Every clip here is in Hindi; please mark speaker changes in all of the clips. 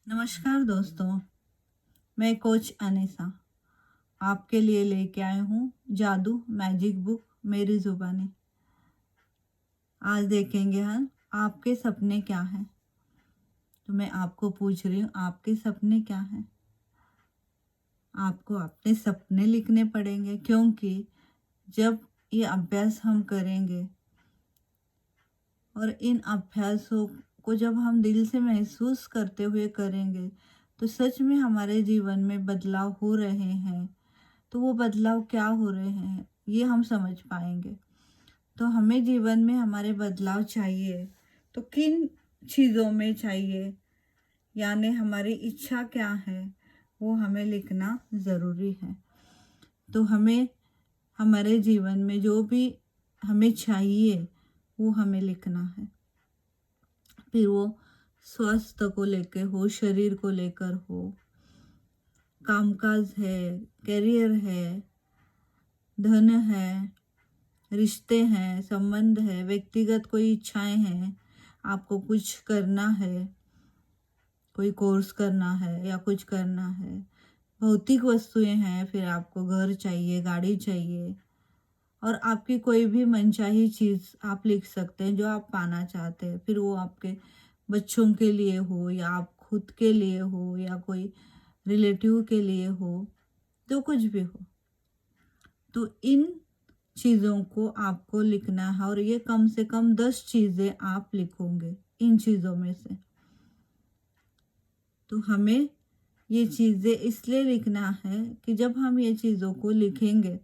Speaker 1: नमस्कार दोस्तों, मैं कोच अनीसा आपके लिए लेके आई हूँ जादू मैजिक बुक मेरी ज़ुबानी। आज देखेंगे हम आपके सपने क्या हैं। तो मैं आपको पूछ रही हूँ, आपके सपने क्या हैं? आपको अपने सपने लिखने पड़ेंगे, क्योंकि जब ये अभ्यास हम करेंगे और इन अभ्यासों को जब हम दिल से महसूस करते हुए करेंगे, तो सच में हमारे जीवन में बदलाव हो रहे हैं। तो वो बदलाव क्या हो रहे हैं, ये हम समझ पाएंगे। तो हमें जीवन में हमारे बदलाव चाहिए, तो किन चीज़ों में चाहिए, यानी हमारी इच्छा क्या है, वो हमें लिखना ज़रूरी है। तो हमें हमारे जीवन में जो भी हमें चाहिए, वो हमें लिखना है। फिर वो स्वास्थ्य को लेकर हो, शरीर को लेकर हो, कामकाज है, करियर है, धन है, रिश्ते हैं, संबंध है, व्यक्तिगत कोई इच्छाएं हैं, आपको कुछ करना है, कोई कोर्स करना है या कुछ करना है, भौतिक वस्तुएं हैं, फिर आपको घर चाहिए, गाड़ी चाहिए, और आपकी कोई भी मनचाही चीज़ आप लिख सकते हैं जो आप पाना चाहते हैं। फिर वो आपके बच्चों के लिए हो, या आप खुद के लिए हो, या कोई रिलेटिव के लिए हो, जो कुछ भी हो। तो इन चीज़ों को आपको लिखना है, और ये कम से कम 10 चीज़ें आप लिखोगे इन चीज़ों में से। तो हमें ये चीज़ें इसलिए लिखना है कि जब हम ये चीज़ों को लिखेंगे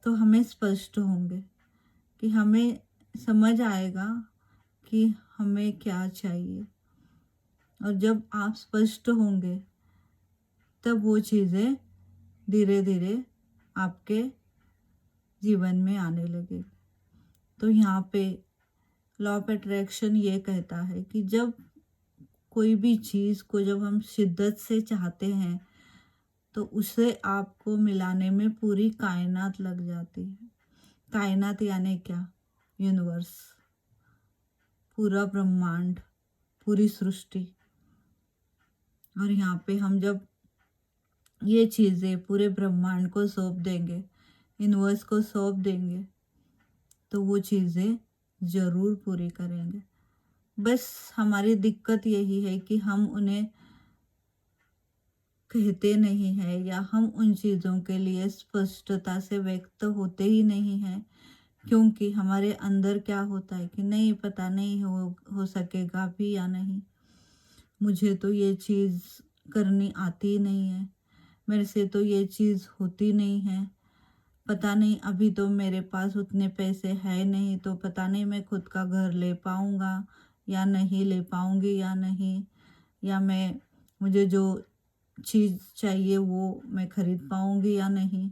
Speaker 1: तो हमें स्पष्ट होंगे, कि हमें समझ आएगा कि हमें क्या चाहिए। और जब आप स्पष्ट होंगे, तब वो चीज़ें धीरे धीरे आपके जीवन में आने लगे। तो यहाँ पे लॉ ऑफ अट्रैक्शन ये कहता है कि जब कोई भी चीज़ को जब हम शिद्दत से चाहते हैं, तो उसे आपको मिलाने में पूरी कायनात लग जाती है। कायनात यानी क्या? यूनिवर्स, पूरा ब्रह्मांड, पूरी सृष्टि। और यहाँ पे हम जब ये चीज़ें पूरे ब्रह्मांड को सौंप देंगे, यूनिवर्स को सौंप देंगे, तो वो चीज़ें ज़रूर पूरी करेंगे। बस हमारी दिक्कत यही है कि हम उन्हें कहते नहीं हैं, या हम उन चीज़ों के लिए स्पष्टता से व्यक्त होते ही नहीं हैं, क्योंकि हमारे अंदर क्या होता है कि नहीं, पता नहीं हो सकेगा भी या नहीं, मुझे तो ये चीज़ करनी आती ही नहीं है, मेरे से तो ये चीज़ होती नहीं है, पता नहीं, अभी तो मेरे पास उतने पैसे है नहीं, तो पता नहीं मैं खुद का घर ले पाऊँगा या नहीं, ले पाऊँगी या नहीं, या मुझे जो चीज़ चाहिए वो मैं खरीद पाऊँगी या नहीं।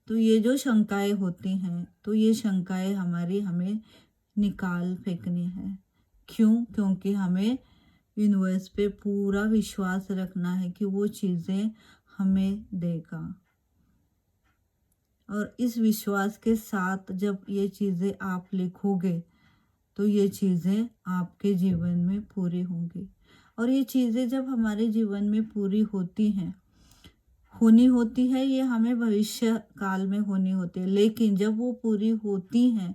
Speaker 1: तो ये जो शंकाएँ होती हैं, तो ये शंकाएँ हमें निकाल फेंकनी है। क्यों? क्योंकि हमें यूनिवर्स पे पूरा विश्वास रखना है कि वो चीज़ें हमें देगा। और इस विश्वास के साथ जब ये चीज़ें आप लिखोगे, तो ये चीज़ें आपके जीवन में पूरी होंगी। और ये चीज़ें जब हमारे जीवन में पूरी होनी होती है, ये हमें भविष्य काल में होनी होती है, लेकिन जब वो पूरी होती हैं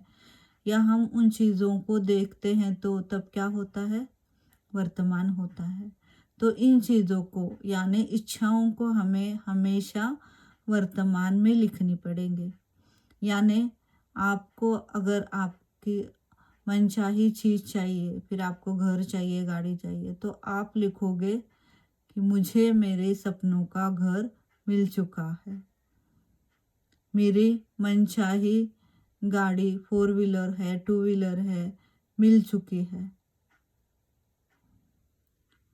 Speaker 1: या हम उन चीज़ों को देखते हैं, तो तब क्या होता है? वर्तमान होता है। तो इन चीज़ों को, यानी इच्छाओं को, हमें हमेशा वर्तमान में लिखनी पड़ेंगे। यानी आपको अगर आपकी मनचाही चीज़ चाहिए, फिर आपको घर चाहिए, गाड़ी चाहिए, तो आप लिखोगे कि मुझे मेरे सपनों का घर मिल चुका है। मेरी मनचाही गाड़ी 4 व्हीलर है, 2 व्हीलर है, मिल चुकी है।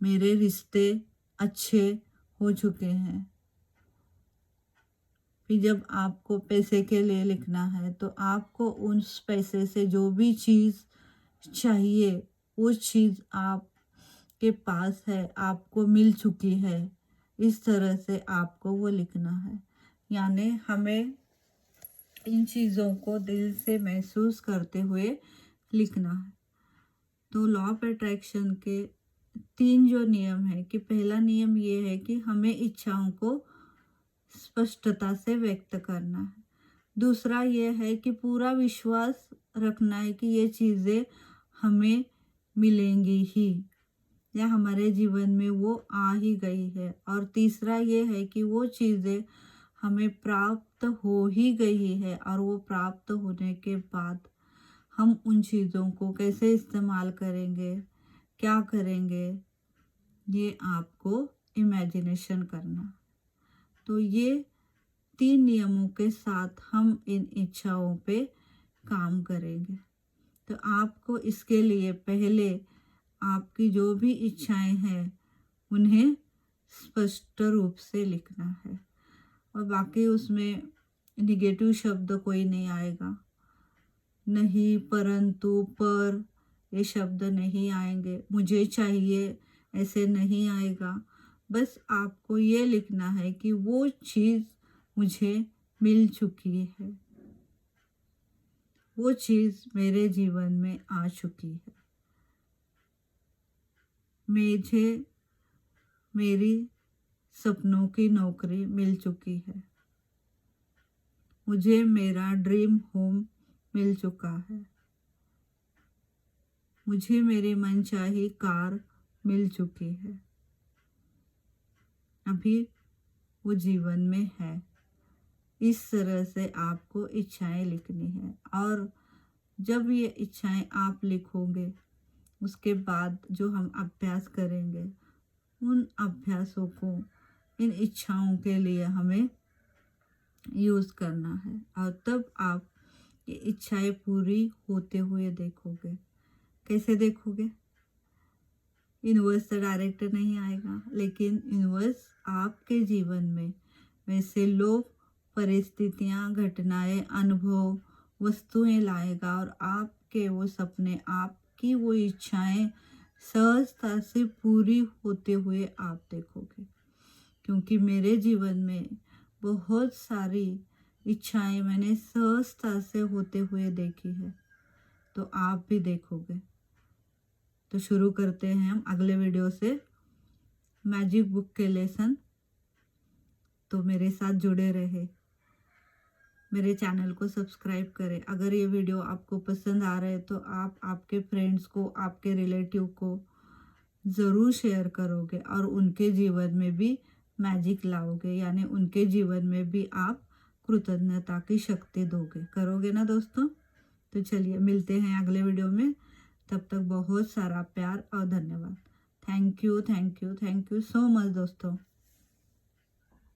Speaker 1: मेरे रिश्ते अच्छे हो चुके हैं। फिर जब आपको पैसे के लिए लिखना है, तो आपको उस पैसे से जो भी चीज़ चाहिए, वो चीज़ आपके पास है, आपको मिल चुकी है। इस तरह से आपको वो लिखना है। यानी हमें इन चीज़ों को दिल से महसूस करते हुए लिखना है। तो लॉ ऑफ अट्रैक्शन के 3 जो नियम है कि पहला नियम ये है कि हमें इच्छाओं को स्पष्टता से व्यक्त करना है। दूसरा ये है कि पूरा विश्वास रखना है कि ये चीज़ें हमें मिलेंगी ही या हमारे जीवन में वो आ ही गई है। और तीसरा ये है कि वो चीज़ें हमें प्राप्त हो ही गई है और वो प्राप्त होने के बाद हम उन चीज़ों को कैसे इस्तेमाल करेंगे, क्या करेंगे, ये आपको इमेजिनेशन करना। तो ये 3 नियमों के साथ हम इन इच्छाओं पे काम करेंगे। तो आपको इसके लिए पहले आपकी जो भी इच्छाएं हैं उन्हें स्पष्ट रूप से लिखना है और बाकी उसमें निगेटिव शब्द कोई नहीं आएगा। नहीं, परंतु, पर ये शब्द नहीं आएंगे। मुझे चाहिए ऐसे नहीं आएगा। बस आपको ये लिखना है कि वो चीज़ मुझे मिल चुकी है, वो चीज़ मेरे जीवन में आ चुकी है। मुझे मेरी सपनों की नौकरी मिल चुकी है। मुझे मेरा ड्रीम होम मिल चुका है। मुझे मेरी मनचाही कार मिल चुकी है। अभी वो जीवन में है। इस तरह से आपको इच्छाएं लिखनी है और जब ये इच्छाएं आप लिखोगे उसके बाद जो हम अभ्यास करेंगे उन अभ्यासों को इन इच्छाओं के लिए हमें यूज़ करना है और तब आप ये इच्छाएं पूरी होते हुए देखोगे। कैसे देखोगे? यूनिवर्स से डायरेक्ट नहीं आएगा, लेकिन यूनिवर्स आपके जीवन में वैसे लोग, परिस्थितियाँ, घटनाएं, अनुभव, वस्तुएं लाएगा और आपके वो सपने, आपकी वो इच्छाएं सहजता से पूरी होते हुए आप देखोगे। क्योंकि मेरे जीवन में बहुत सारी इच्छाएं मैंने सहजता से होते हुए देखी है, तो आप भी देखोगे। तो शुरू करते हैं हम अगले वीडियो से मैजिक बुक के लेसन। तो मेरे साथ जुड़े रहे, मेरे चैनल को सब्सक्राइब करें। अगर ये वीडियो आपको पसंद आ रहा है तो आप आपके फ्रेंड्स को, आपके रिलेटिव को ज़रूर शेयर करोगे और उनके जीवन में भी मैजिक लाओगे, यानी उनके जीवन में भी आप कृतज्ञता की शक्ति दोगे। करोगे ना दोस्तों? तो चलिए मिलते हैं अगले वीडियो में। तब तक बहुत सारा प्यार और धन्यवाद। Thank you, thank you, thank you so much दोस्तों।